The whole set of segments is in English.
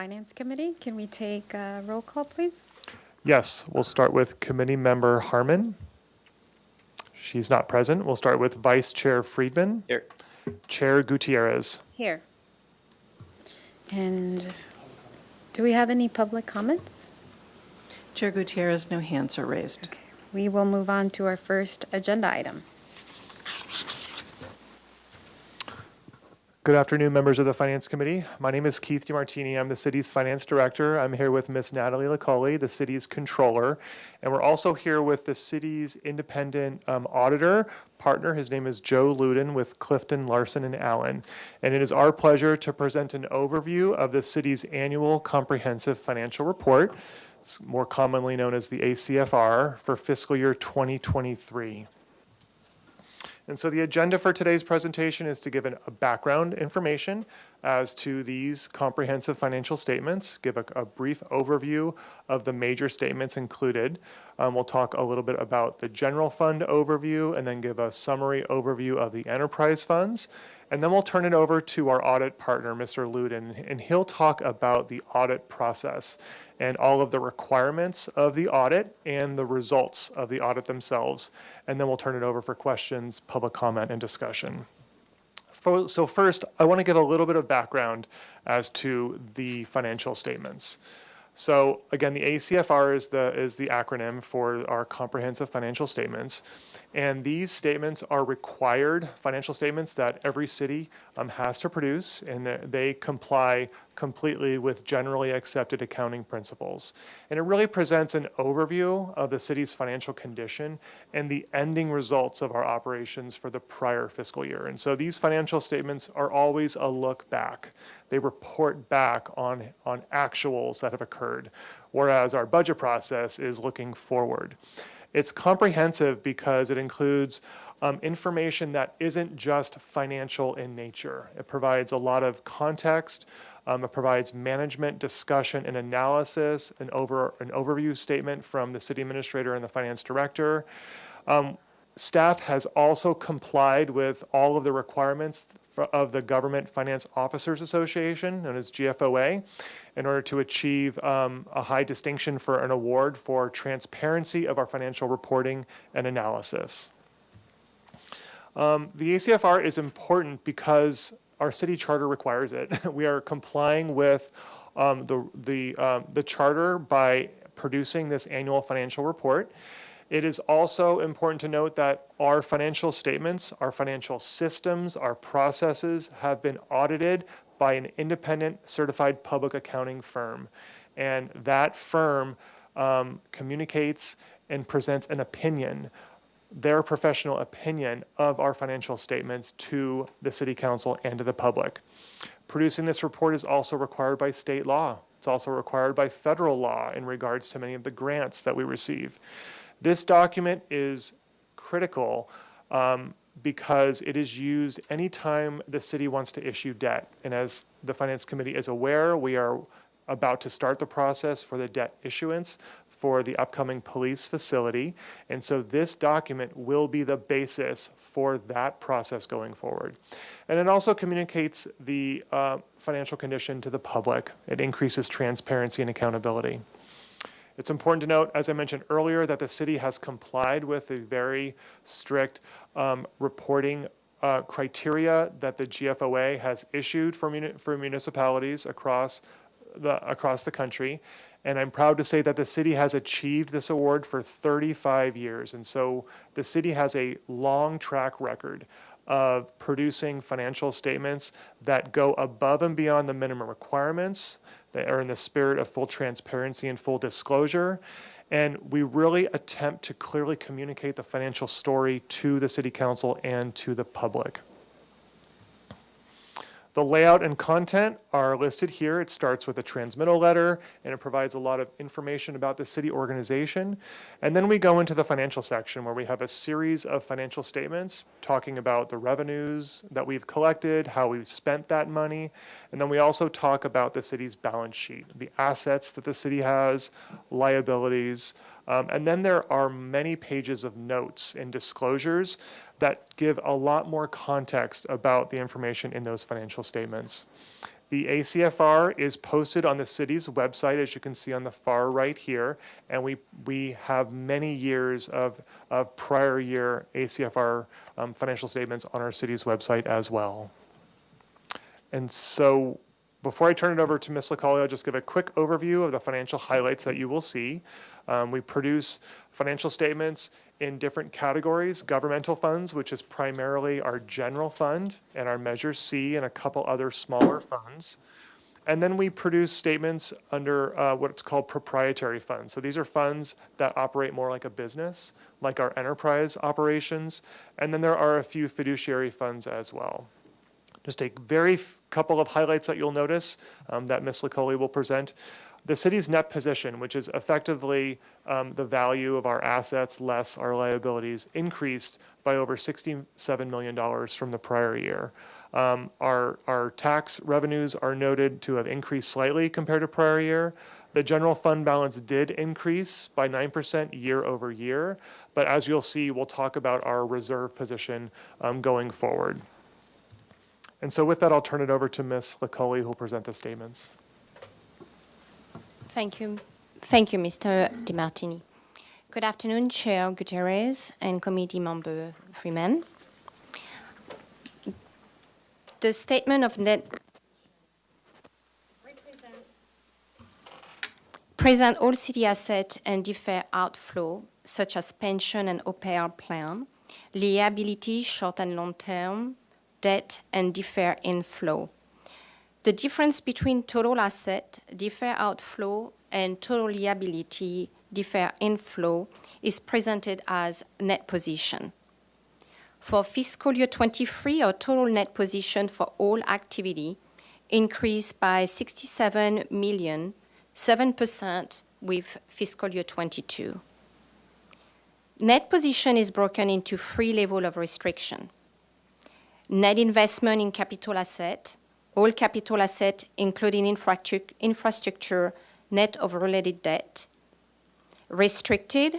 Finance Committee. Can we take a roll call, please? Yes, we'll start with Committee Member Harmon. She's not present. We'll start with Vice Chair Friedman. Here. Chair Gutierrez. Here. And do we have any public comments? Chair Gutierrez, no hands are raised. We will move on to our first agenda item. Good afternoon, members of the Finance Committee. My name is Keith DeMartini. I'm the city's finance director. I'm here with Ms. Natalie LaCauley, the city's controller. And we're also here with the city's independent auditor partner. His name is Joe Luden with Clifton, Larson, and Allen. And it is our pleasure to present an overview of the city's annual comprehensive financial report, more commonly known as the ACFR, for fiscal year 2023. And so the agenda for today's presentation is to give a background information as to these comprehensive financial statements, give a brief overview of the major statements included. We'll talk a little bit about the general fund overview and then give a summary overview of the enterprise funds. And then we'll turn it over to our audit partner, Mr. Luden, and he'll talk about the audit process and all of the requirements of the audit and the results of the audit themselves. And then we'll turn it over for questions, public comment, and discussion. So first, I want to give a little bit of background as to the financial statements. So again, the ACFR is the acronym for our comprehensive financial statements. And these statements are required financial statements that every city has to produce, and they comply completely with generally accepted accounting principles. And it really presents an overview of the city's financial condition and the ending results of our operations for the prior fiscal year. And so these financial statements are always a look back. They report back on actuals that have occurred, whereas our budget process is looking forward. It's comprehensive because it includes information that isn't just financial in nature. It provides a lot of context. It provides management discussion and analysis, an overview statement from the city administrator and the finance director. Staff has also complied with all of the requirements of the Government Finance Officers Association, known as GFOA, in order to achieve a high distinction for an award for transparency of our financial reporting and analysis. The ACFR is important because our city charter requires it. We are complying with the charter by producing this annual financial report. It is also important to note that our financial statements, our financial systems, our processes have been audited by an independent certified public accounting firm. And that firm communicates and presents an opinion, their professional opinion of our financial statements to the City Council and to the public. Producing this report is also required by state law. It's also required by federal law in regards to many of the grants that we receive. This document is critical because it is used anytime the city wants to issue debt. And as the Finance Committee is aware, we are about to start the process for the debt issuance for the upcoming police facility. And so this document will be the basis for that process going forward. And it also communicates the financial condition to the public. It increases transparency and accountability. It's important to note, as I mentioned earlier, that the city has complied with the very strict reporting criteria that the GFOA has issued for municipalities across the country. And I'm proud to say that the city has achieved this award for 35 years. And so the city has a long track record of producing financial statements that go above and beyond the minimum requirements, that are in the spirit of full transparency and full disclosure. And we really attempt to clearly communicate the financial story to the City Council and to the public. The layout and content are listed here. It starts with a transmittal letter, and it provides a lot of information about the city organization. And then we go into the financial section where we have a series of financial statements talking about the revenues that we've collected, how we've spent that money. And then we also talk about the city's balance sheet, the assets that the city has, liabilities. And then there are many pages of notes and disclosures that give a lot more context about the information in those financial statements. The ACFR is posted on the city's website, as you can see on the far right here, and we have many years of prior year ACFR financial statements on our city's website as well. And so before I turn it over to Ms. LaCauley, I'll just give a quick overview of the financial highlights that you will see. We produce financial statements in different categories: governmental funds, which is primarily our general fund and our Measure C and a couple other smaller funds. And then we produce statements under what's called proprietary funds. So these are funds that operate more like a business, like our enterprise operations. And then there are a few fiduciary funds as well. Just a very couple of highlights that you'll notice that Ms. LaCauley will present. The city's net position, which is effectively the value of our assets less our liabilities, increased by over $67 million from the prior year. Our tax revenues are noted to have increased slightly compared to prior year. The general fund balance did increase by 9% year over year, but as you'll see, we'll talk about our reserve position going forward. And so with that, I'll turn it over to Ms. LaCauley, who will present the statements. Thank you. Thank you, Mr. DiMartini. Good afternoon, Chair Gutierrez and Committee Member Freeman. The statement of net present all city asset and defer outflow, such as pension and OPR plan, liability, short and long term, debt, and defer inflow. The difference between total asset, defer outflow, and total liability, defer inflow is presented as net position. For fiscal year 23, our total net position for all activity increased by $67 million, 7% with fiscal year 22. Net position is broken into 3 levels of restriction. Net investment in capital asset, all capital asset, including infrastructure, net of related debt. Restricted,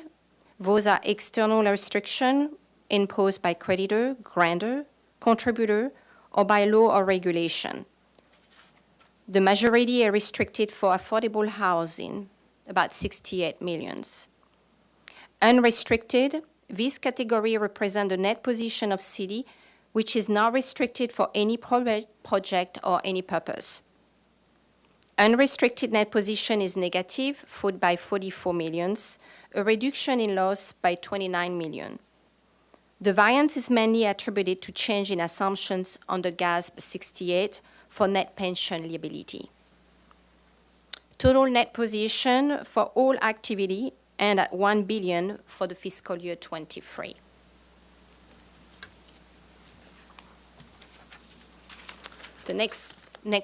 those are external restriction imposed by creditor, grantor, contributor, or by law or regulation. The majority are restricted for affordable housing, about 68 million. Unrestricted, this category represents the net position of city, which is not restricted for any project or any purpose. Unrestricted net position is negative, followed by 44 million, a reduction in loss by 29 million. The variance is mainly attributed to change in assumptions on the GASB 68 for net pension liability. Total net position for all activity and at $1 billion for the fiscal year 23. The next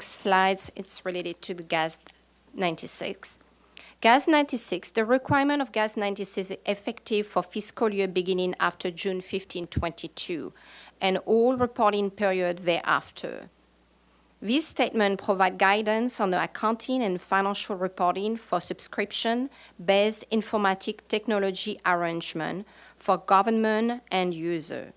slides, it's related to the GASB 96. GASB 96, the requirement of GASB 96 is effective for fiscal year beginning after June 15, 22, and all reporting period thereafter. This statement provides guidance on the accounting and financial reporting for subscription-based informatic technology arrangement for government and user.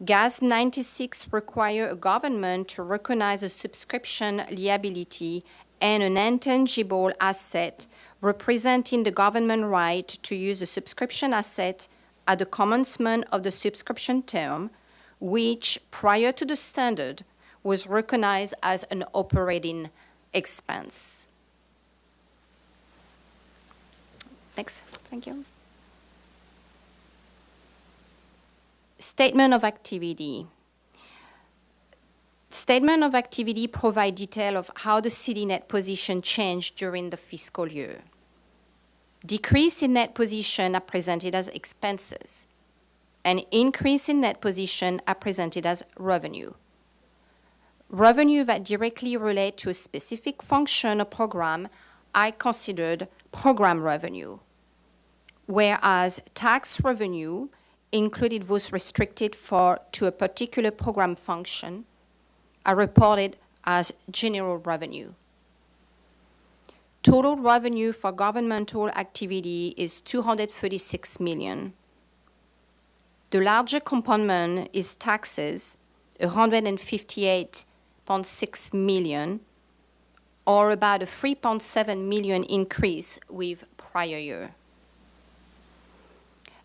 GASB 96 requires a government to recognize a subscription liability and an intangible asset representing the government right to use a subscription asset at the commencement of the subscription term, which, prior to the standard, was recognized as an operating expense. Next, thank you. Statement of activity. Statement of activity provide detail of how the city net position changed during the fiscal year. Decrease in net position are presented as expenses. An increase in net position are presented as revenue. Revenue that directly relate to a specific function or program are considered program revenue, whereas tax revenue, included those restricted to a particular program function, are reported as general revenue. Total revenue for governmental activity is $236 million. The larger component is taxes, 158.6 million, or about a 3.7 million increase with prior year.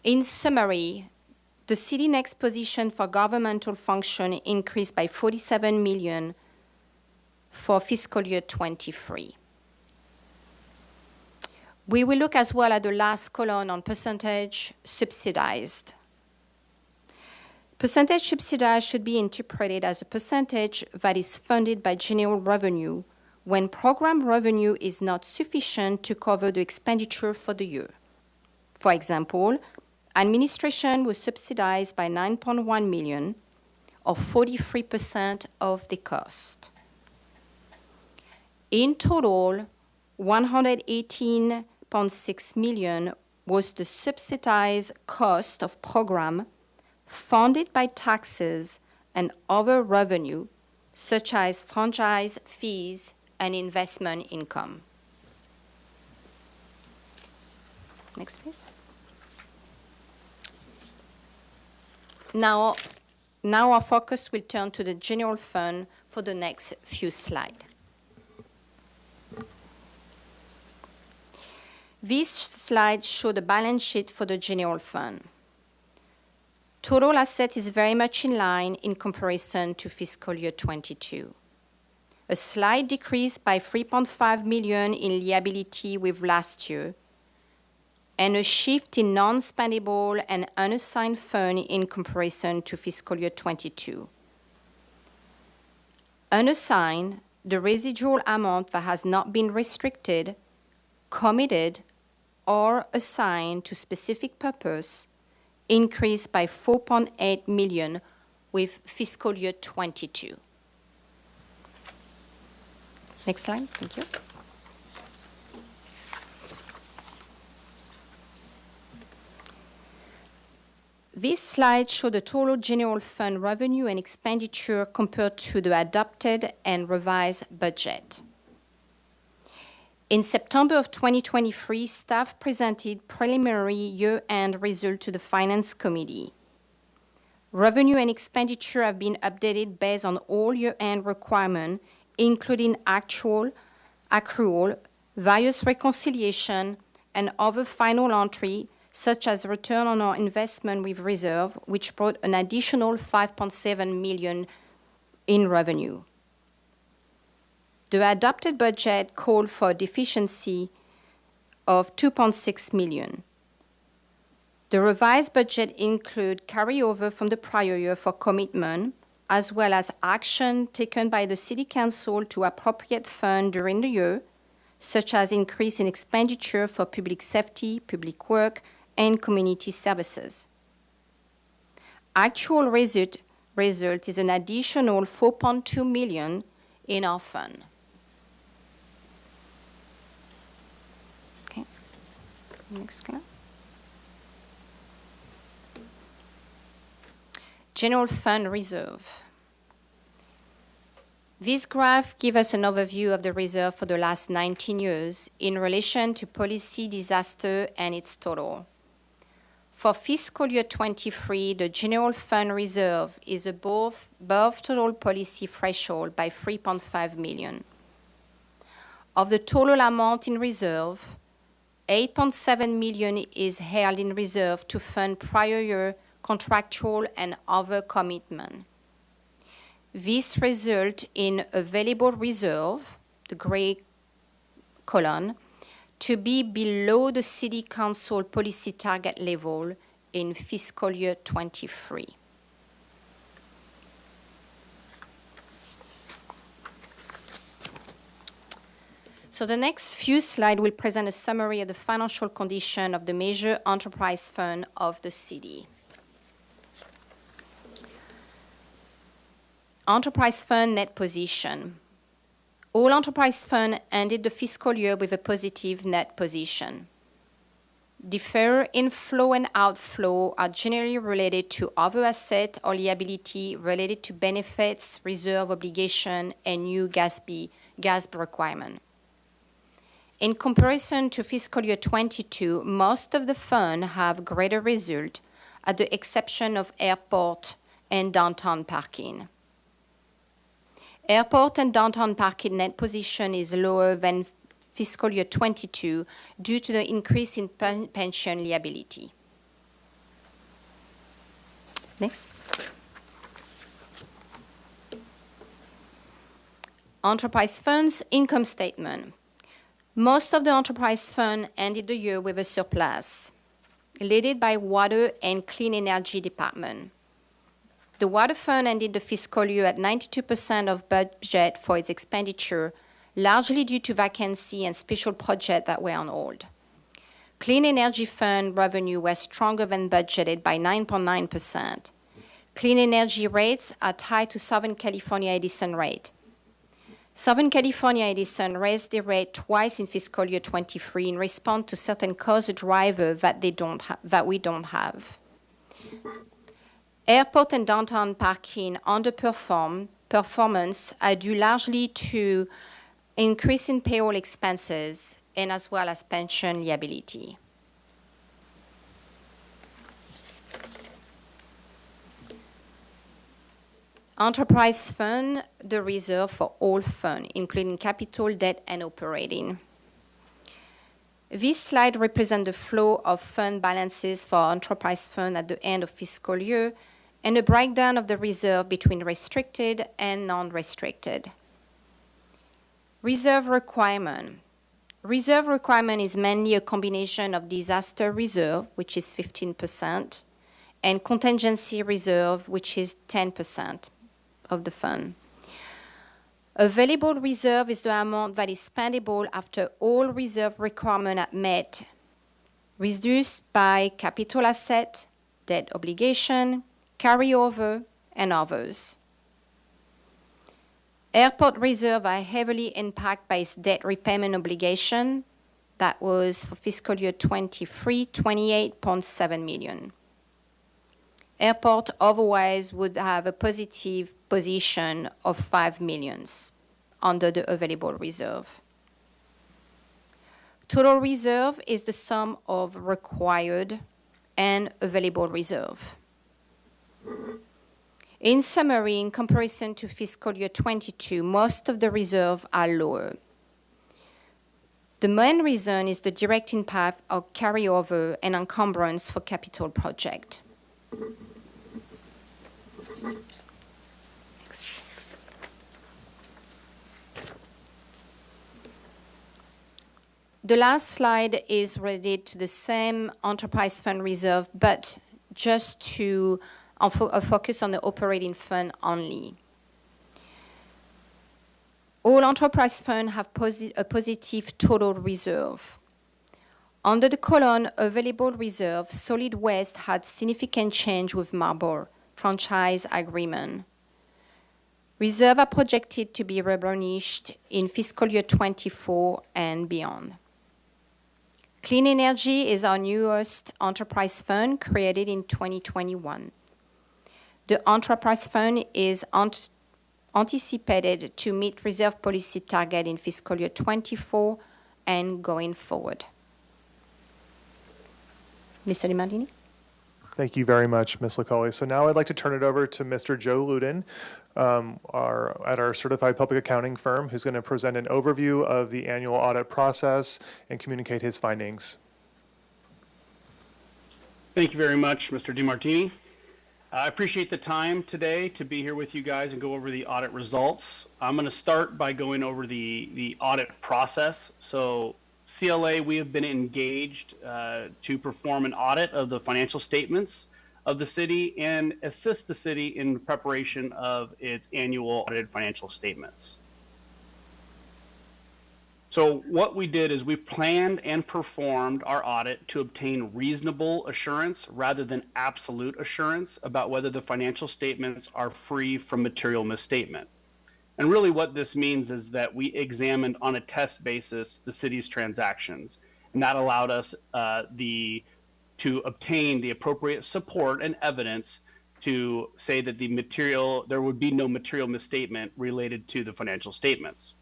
In summary, the city next position for governmental function increased by 47 million for fiscal year 23. We will look as well at the last column on percentage subsidized. Percentage subsidized should be interpreted as a percentage that is funded by general revenue when program revenue is not sufficient to cover the expenditure for the year. For example, administration was subsidized by 9.1 million, or 43% of the cost. In total, 118.6 million was the subsidized cost of program funded by taxes and other revenue, such as franchise fees and investment income. Next, please. Now our focus will turn to the general fund for the next few slides. These slides show the balance sheet for the general fund. Total asset is very much in line in comparison to fiscal year 22. A slight decrease by 3.5 million in liability with last year, and a shift in non-spendable and unassigned fund in comparison to fiscal year 22. Unassigned, the residual amount that has not been restricted, committed, or assigned to specific purpose increased by 4.8 million with fiscal year 22. Next slide, thank you. This slide shows the total general fund revenue and expenditure compared to the adopted and revised budget. In September of 2023, staff presented preliminary year-end result to the Finance Committee. Revenue and expenditure have been updated based on all year-end requirements, including actual, accrual, various reconciliation, and other final entry, such as return on our investment with reserve, which brought an additional 5.7 million in revenue. The adopted budget called for a deficiency of 2.6 million. The revised budget includes carryover from the prior year for commitment, as well as action taken by the City Council to appropriate funds during the year, such as increase in expenditure for public safety, public work, and community services. Actual result is an additional 4.2 million in our fund. Okay, next slide. General Fund Reserve. This graph gives us an overview of the reserve for the last 19 years in relation to policy, disaster, and its total. For fiscal year 23, the General Fund Reserve is above total policy threshold by 3.5 million. Of the total amount in reserve, 8.7 million is held in reserve to fund prior year contractual and other commitment. This results in available reserve, the gray column, to be below the City Council policy target level in fiscal year 23. So the next few slides will present a summary of the financial condition of the major enterprise fund of the city. Enterprise fund net position. All enterprise funds ended the fiscal year with a positive net position. Deferred inflow and outflow are generally related to other asset or liability related to benefits, reserve obligation, and new GASB requirement. In comparison to fiscal year 22, most of the funds have greater result at the exception of airport and downtown parking. Airport and downtown parking net position is lower than fiscal year 22 due to the increase in pension liability. Next. Enterprise funds income statement. Most of the enterprise fund ended the year with a surplus, led by water and clean energy department. The water fund ended the fiscal year at 92% of budget for its expenditure, largely due to vacancy and special projects that were on hold. Clean energy fund revenue was stronger than budgeted by 9.9%. Clean energy rates are tied to Southern California Edison rate. Southern California Edison raised their rate twice in fiscal year 23 in response to certain cost drivers that we don't have. Airport and downtown parking underperformance are due largely to increase in payroll expenses and as well as pension liability. Enterprise fund, the reserve for all funds, including capital, debt, and operating. This slide represents the flow of fund balances for enterprise fund at the end of fiscal year and a breakdown of the reserve between restricted and non-restricted. Reserve requirement. Reserve requirement is mainly a combination of disaster reserve, which is 15%, and contingency reserve, which is 10% of the fund. Available reserve is the amount that is spendable after all reserve requirements are met, reduced by capital asset, debt obligation, carryover, and others. Airport reserve are heavily impacted by its debt repayment obligation. That was for fiscal year 23, 28.7 million. Airport otherwise would have a positive position of 5 million under the available reserve. Total reserve is the sum of required and available reserve. In summary, in comparison to fiscal year 22, most of the reserve are lower. The main reason is the direct impact of carryover and encumbrance for capital project. Next. The last slide is related to the same enterprise fund reserve, but just to focus on the operating fund only. All enterprise funds have a positive total reserve. Under the column available reserve, solid waste had significant change with Marlboro franchise agreement. Reserves are projected to be replenished in fiscal year 24 and beyond. Clean energy is our newest enterprise fund created in 2021. The enterprise fund is anticipated to meet reserve policy target in fiscal year 24 and going forward. Mr. DiMartini? Thank you very much, Ms. LaCauley. So now I'd like to turn it over to Mr. Joe Luden, at our certified public accounting firm, who's going to present an overview of the annual audit process and communicate his findings. Thank you very much, Mr. DiMartini. I appreciate the time today to be here with you guys and go over the audit results. I'm going to start by going over the audit process. So CLA, we have been engaged to perform an audit of the financial statements of the city and assist the city in preparation of its annual audited financial statements. So what we did is we planned and performed our audit to obtain reasonable assurance rather than absolute assurance about whether the financial statements are free from material misstatement. And really what this means is that we examined on a test basis the city's transactions, and that allowed us to obtain the appropriate support and evidence to say that there would be no material misstatement related to the financial statements.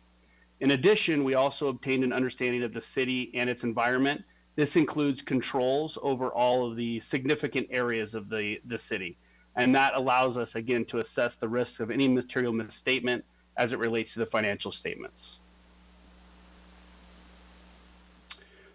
In addition, we also obtained an understanding of the city and its environment This includes controls over all of the significant areas of the city. And that allows us, again, to assess the risks of any material misstatement as it relates to the financial statements.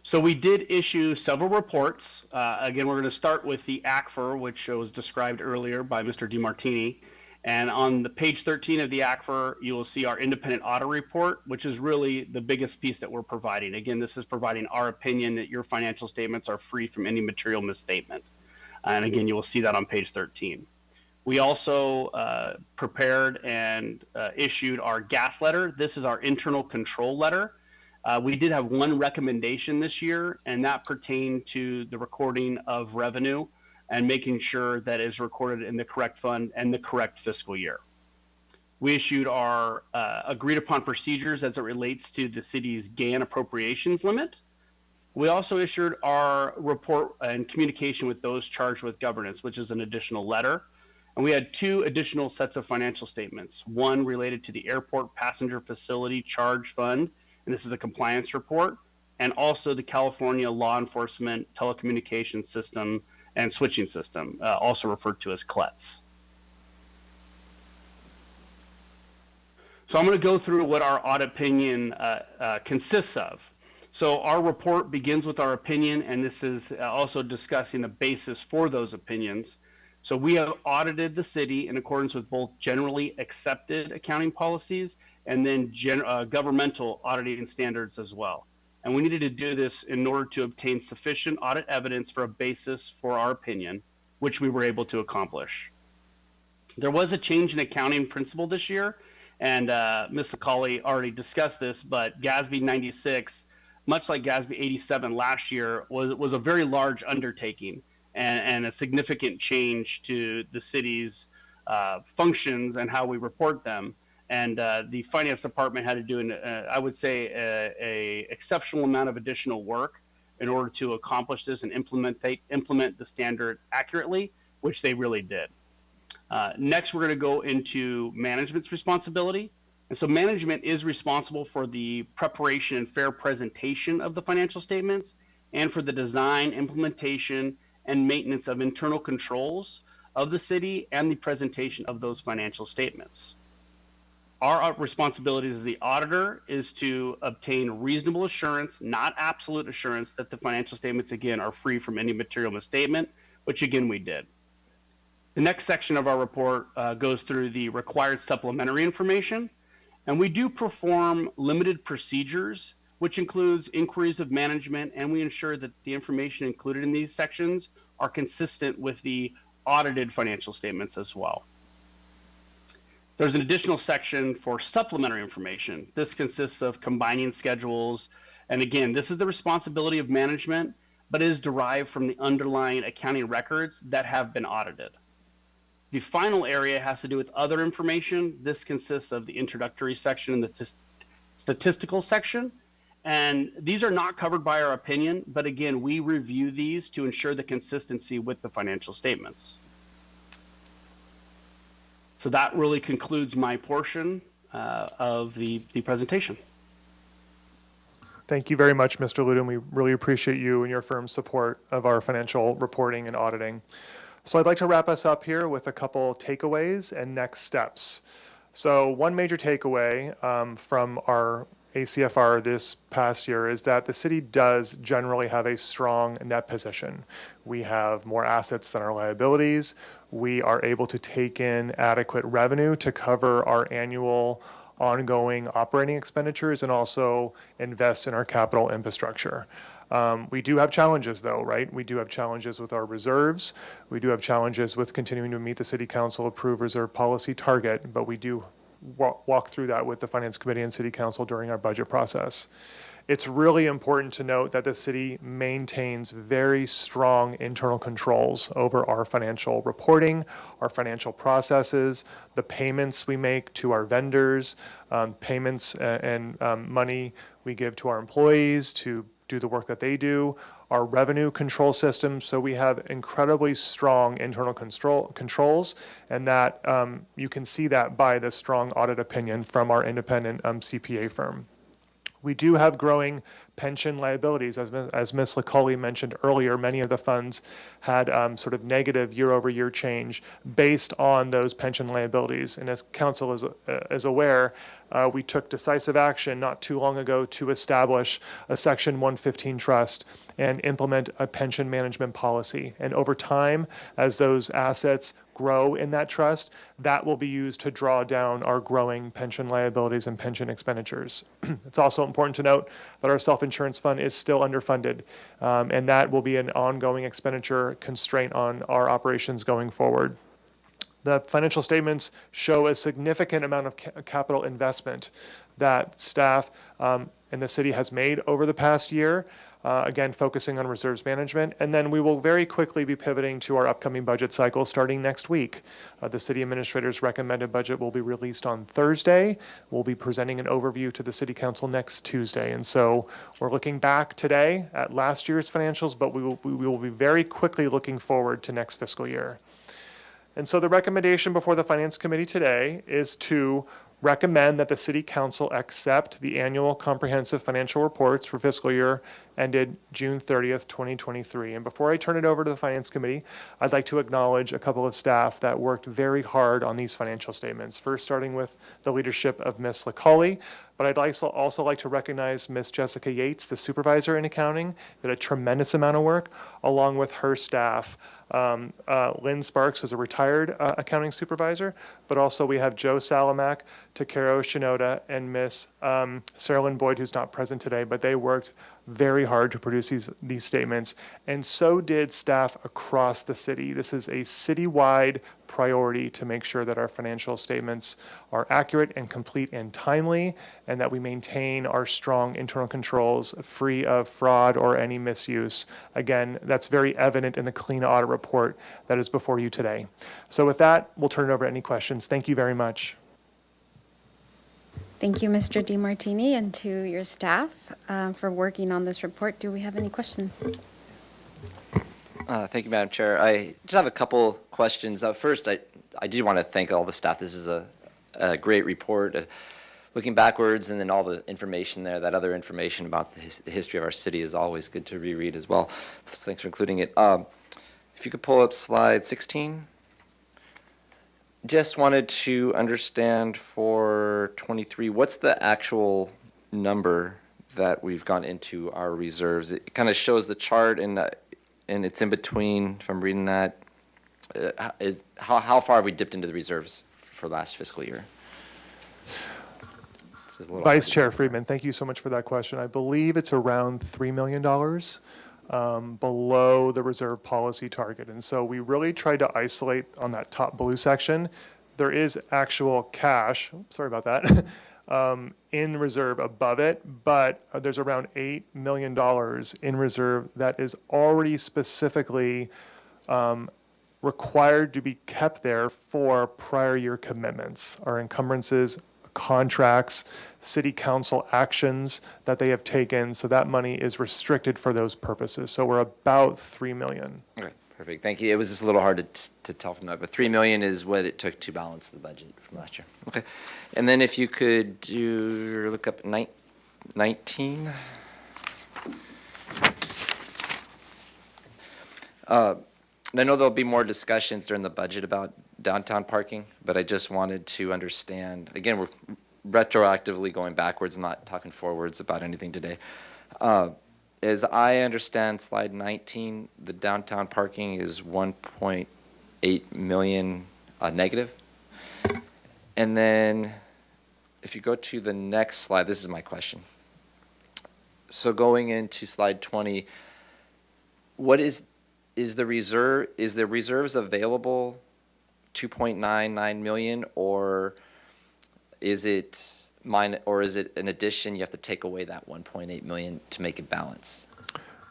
So we did issue several reports. Again, we're going to start with the ACFR, which was described earlier by Mr. DiMartini. And on the page 13 of the ACFR, you will see our independent audit report, which is really the biggest piece that we're providing. Again, this is providing our opinion that your financial statements are free from any material misstatement. And again, you will see that on page 13. We also prepared and issued our gas letter. This is our internal control letter. We did have one recommendation this year, and that pertained to the recording of revenue and making sure that is recorded in the correct fund and the correct fiscal year. We issued our agreed upon procedures as it relates to the city's GAN appropriations limit. We also issued our report and communication with those charged with governance, which is an additional letter. And we had two additional sets of financial statements, one related to the airport passenger facility charge fund, and this is a compliance report, and also the California Law Enforcement Telecommunications System and Switching System, also referred to as CLETS. So I'm going to go through what our audit opinion consists of. So our report begins with our opinion, and this is also discussing the basis for those opinions. So we have audited the city in accordance with both generally accepted accounting policies and then governmental auditing standards as well. And we needed to do this in order to obtain sufficient audit evidence for a basis for our opinion, which we were able to accomplish. There was a change in accounting principle this year, and Ms. Lacali already discussed this, but GASB 96, much like GASB 87 last year, was a very large undertaking and a significant change to the city's functions and how we report them. And the finance department had to do, I would say, a exceptional amount of additional work in order to accomplish this and implement the standard accurately, which they really did. Next, we're going to go into management's responsibility. And so management is responsible for the preparation and fair presentation of the financial statements and for the design, implementation, and maintenance of internal controls of the city and the presentation of those financial statements. Our responsibilities as the auditor is to obtain reasonable assurance, not absolute assurance, that the financial statements, again, are free from any material misstatement, which, again, we did. The next section of our report goes through the required supplementary information, and we do perform limited procedures, which includes inquiries of management, and we ensure that the information included in these sections are consistent with the audited financial statements as well. There's an additional section for supplementary information. This consists of combining schedules. And again, this is the responsibility of management, but is derived from the underlying accounting records that have been audited. The final area has to do with other information. This consists of the introductory section and the statistical section. And these are not covered by our opinion, but again, we review these to ensure the consistency with the financial statements. So that really concludes my portion of the presentation. Thank you very much, Mr. Ludin. We really appreciate you and your firm's support of our financial reporting and auditing. So I'd like to wrap us up here with a couple takeaways and next steps. So one major takeaway from our ACFR this past year is that the city does generally have a strong net position. We have more assets than our liabilities. We are able to take in adequate revenue to cover our annual ongoing operating expenditures and also invest in our capital infrastructure. We do have challenges though, right? We do have challenges with our reserves. We do have challenges with continuing to meet the city council approved reserve policy target, but we do walk through that with the finance committee and city council during our budget process. It's really important to note that the city maintains very strong internal controls over our financial reporting, our financial processes, the payments we make to our vendors, payments and money we give to our employees to do the work that they do, our revenue control system. So we have incredibly strong internal controls, and that you can see that by the strong audit opinion from our independent CPA firm. We do have growing pension liabilities. As Ms. LaCauley mentioned earlier, many of the funds had sort of negative year-over-year change based on those pension liabilities. And as council is aware, we took decisive action not too long ago to establish a Section 115 trust and implement a pension management policy. And over time, as those assets grow in that trust, that will be used to draw down our growing pension liabilities and pension expenditures. It's also important to note that our self-insurance fund is still underfunded, and that will be an ongoing expenditure constraint on our operations going forward. The financial statements show a significant amount of capital investment that staff and the city has made over the past year, again, focusing on reserves management. And then we will very quickly be pivoting to our upcoming budget cycle starting next week. The city administrator's recommended budget will be released on Thursday. We'll be presenting an overview to the city council next Tuesday. And so we're looking back today at last year's financials, but we will be very quickly looking forward to next fiscal year. And so the recommendation before the Finance Committee today is to recommend that the City Council accept the annual comprehensive financial reports for fiscal year ended June 30th, 2023. And before I turn it over to the Finance Committee, I'd like to acknowledge a couple of staff that worked very hard on these financial statements. First, starting with the leadership of Ms. LaCauley, but I'd also like to recognize Ms. Jessica Yates, the supervisor in accounting, did a tremendous amount of work, along with her staff. Lynn Sparks is a retired accounting supervisor, but also we have Joe Salamak, Takaro Shinoda, and Miss Sarah Lynn Boyd, who's not present today, but they worked very hard to produce these statements, and so did staff across the city. This is a citywide priority to make sure that our financial statements are accurate and complete and timely, and that we maintain our strong internal controls free of fraud or any misuse. Again, that's very evident in the clean audit report that is before you today. So with that, we'll turn it over to any questions. Thank you very much. Thank you, Mr. DeMartini, and to your staff for working on this report. Do we have any questions? Thank you, Madam Chair. I just have a couple questions. First, I do want to thank all the staff. This is a great report. Looking backwards and then all the information there, that other information about the history of our city is always good to reread as well. So thanks for including it. If you could pull up slide 16. Just wanted to understand for 23, what's the actual number that we've gone into our reserves? It kind of shows the chart and it's in between, if I'm reading that. How far have we dipped into the reserves for last fiscal year? This is a little Vice Chair Friedman, thank you so much for that question. I believe it's around $3 million below the reserve policy target. And so we really tried to isolate on that top blue section. There is actual cash, sorry about that, in reserve above it, but there's around $8 million in reserve that is already specifically required to be kept there for prior year commitments, our encumbrances, contracts, city council actions that they have taken. So that money is restricted for those purposes. So we're about $3 million. Okay, perfect. Thank you. It was just a little hard to tell from that, but $3 million is what it took to balance the budget from last year. Okay. And then if you could look up 19. I know there'll be more discussions during the budget about downtown parking, but I just wanted to understand, again, we're retroactively going backwards, not talking forwards about anything today. As I understand slide 19, the downtown parking is 1.8 million negative. And then if you go to the next slide, this is my question. So going into slide 20, what is the reserves available 2.99 million, or is it an addition? You have to take away that 1.8 million to make it balance.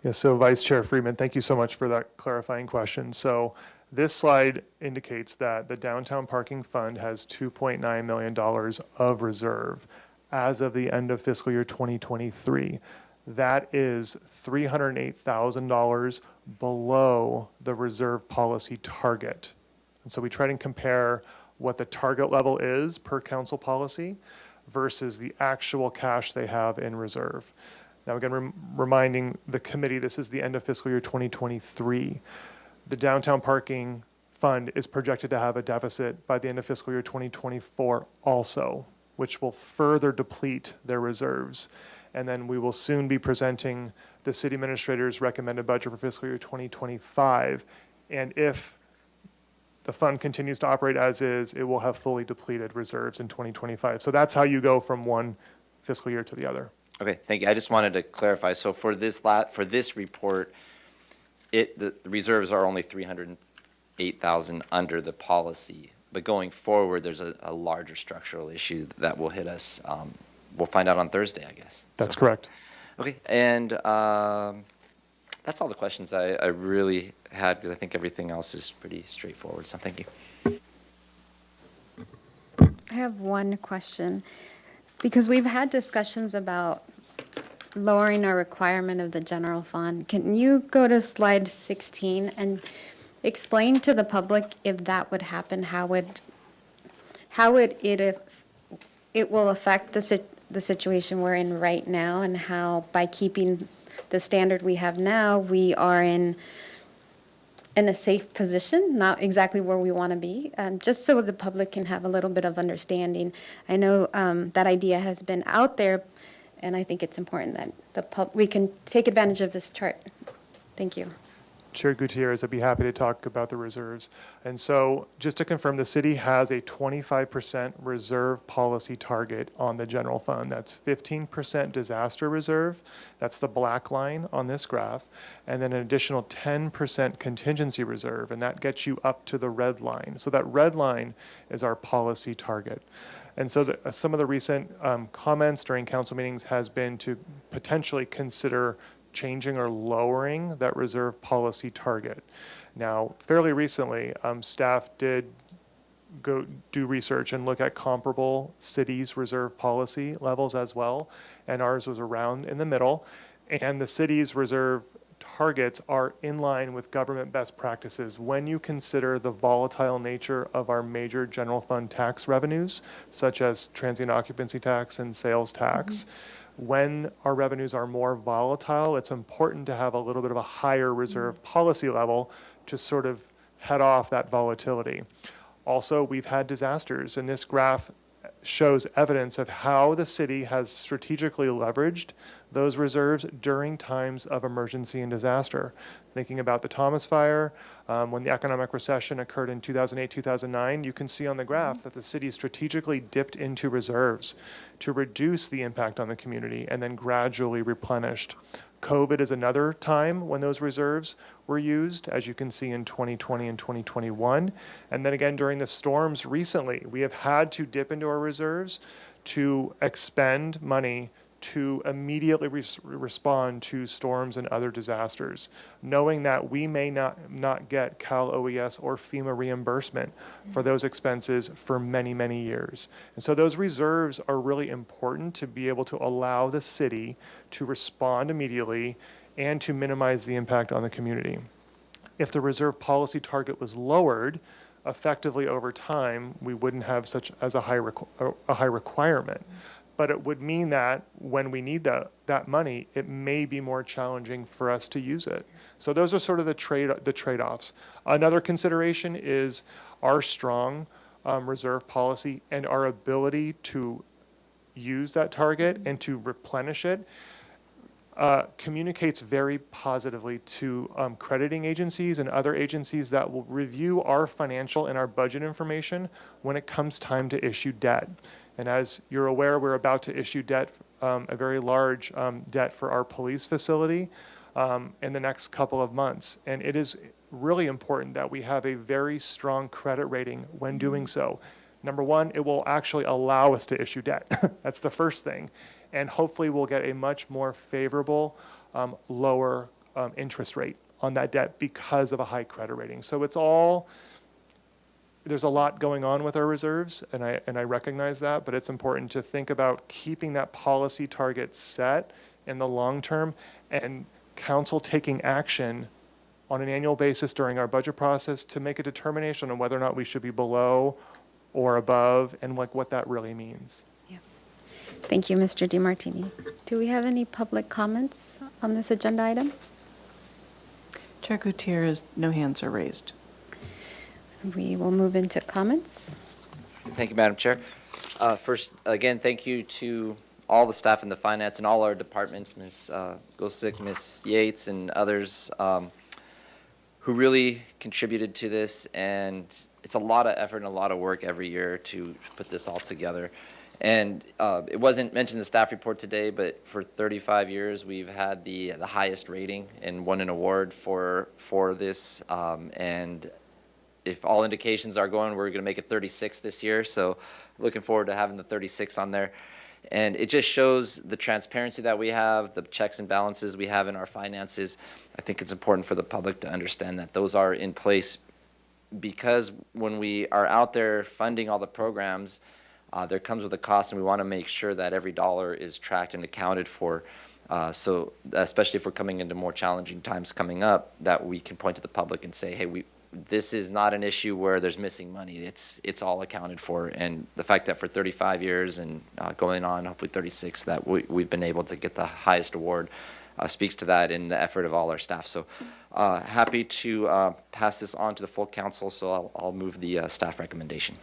Yeah, so Vice Chair Friedman, thank you so much for that clarifying question. So this slide indicates that the downtown parking fund has $2.9 million of reserve as of the end of fiscal year 2023. That is $308,000 below the reserve policy target. And so we try to compare what the target level is per council policy versus the actual cash they have in reserve. Now, again, reminding the committee, this is the end of fiscal year 2023. The downtown parking fund is projected to have a deficit by the end of fiscal year 2024 also, which will further deplete their reserves. And then we will soon be presenting the city administrator's recommended budget for fiscal year 2025. And if the fund continues to operate as is, it will have fully depleted reserves in 2025. So that's how you go from one fiscal year to the other. Okay, thank you. I just wanted to clarify. So for this report, the reserves are only 308,000 under the policy. But going forward, there's a larger structural issue that will hit us. We'll find out on Thursday, I guess. That's So- correct. Okay, and that's all the questions I really had, because I think everything else is pretty straightforward. So thank you. I have one question, because we've had discussions about lowering our requirement of the general fund. Can you go to slide 16 and explain to the public if that would happen, how it will affect the situation we're in right now, and how by keeping the standard we have now, we are in a safe position, not exactly where we want to be, just so the public can have a little bit of understanding. I know that idea has been out there, and I think it's important that we can take advantage of this chart. Thank you. Chair Gutierrez, I'd be happy to talk about the reserves. And so just to confirm, the city has a 25% reserve policy target on the general fund. That's 15% disaster reserve. That's the black line on this graph. And then an additional 10% contingency reserve, and that gets you up to the red line. So that red line is our policy target. And so some of the recent comments during council meetings has been to potentially consider changing or lowering that reserve policy target. Now, fairly recently, staff did go do research and look at comparable cities' reserve policy levels as well, and ours was around in the middle. And the city's reserve targets are in line with government best practices when you consider the volatile nature of our major general fund tax revenues, such as transient occupancy tax and sales tax. When our revenues are more volatile, it's important to have a little bit of a higher reserve policy level to sort of head off that volatility. Also, we've had disasters, and this graph shows evidence of how the city has strategically leveraged those reserves during times of emergency and disaster. Thinking about the Thomas Fire, when the economic recession occurred in 2008, 2009, you can see on the graph that the city strategically dipped into reserves to reduce the impact on the community and then gradually replenished. COVID is another time when those reserves were used, as you can see in 2020 and 2021. And then again, during the storms recently, we have had to dip into our reserves to expend money to immediately respond to storms and other disasters, knowing that we may not get Cal OES or FEMA reimbursement for those expenses for many, many years. And so those reserves are really important to be able to allow the city to respond immediately and to minimize the impact on the community. If the reserve policy target was lowered, effectively over time, we wouldn't have such as a high requirement. But it would mean that when we need that money, it may be more challenging for us to use it. So those are sort of the trade-offs. Another consideration is our strong reserve policy and our ability to use that target and to replenish it communicates very positively to crediting agencies and other agencies that will review our financial and our budget information when it comes time to issue debt. And as you're aware, we're about to issue debt, a very large debt for our police facility in the next couple of months. And it is really important that we have a very strong credit rating when doing so. Number one, it will actually allow us to issue debt. That's the first thing. And hopefully we'll get a much more favorable, lower interest rate on that debt because of a high credit rating. So it's all, there's a lot going on with our reserves, and I recognize that, but it's important to think about keeping that policy target set in the long term and council taking action on an annual basis during our budget process to make a determination on whether or not we should be below or above and like what that really means. Thank you, Mr. DiMartini. Do we have any public comments on this agenda item? Chair Gutierrez, no hands are raised. We will move into comments. Thank you, Madam Chair. First, again, thank you to all the staff in the finance and all our departments, Ms. Gosick, Ms. Yates, and others who really contributed to this. And it's a lot of effort and a lot of work every year to put this all together. And it wasn't mentioned in the staff report today, but for 35 years, we've had the highest rating and won an award for this. And if all indications are going, we're going to make it 36 this year. So looking forward to having the 36 on there. And it just shows the transparency that we have, the checks and balances we have in our finances. I think it's important for the public to understand that those are in place, because when we are out there funding all the programs, there comes with a cost, and we want to make sure that every dollar is tracked and accounted for. So especially if we're coming into more challenging times coming up, that we can point to the public and say, hey, this is not an issue where there's missing money. It's all accounted for. And the fact that for 35 years and going on, hopefully 36, that we've been able to get the highest award speaks to that in the effort of all our staff. So happy to pass this on to the full council, so I'll move the staff recommendation.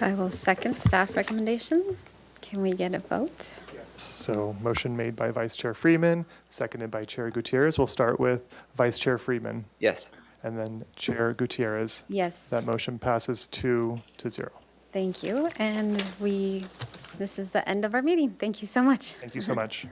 I will second staff recommendation. Can we get a vote? So motion made by Vice Chair Freeman, seconded by Chair Gutierrez. We'll start with Vice Chair Freeman Yes. and then Chair Gutierrez. Yes. That motion passes 2-0. Thank you. And this is the end of our meeting. Thank you so much. Thank you so much.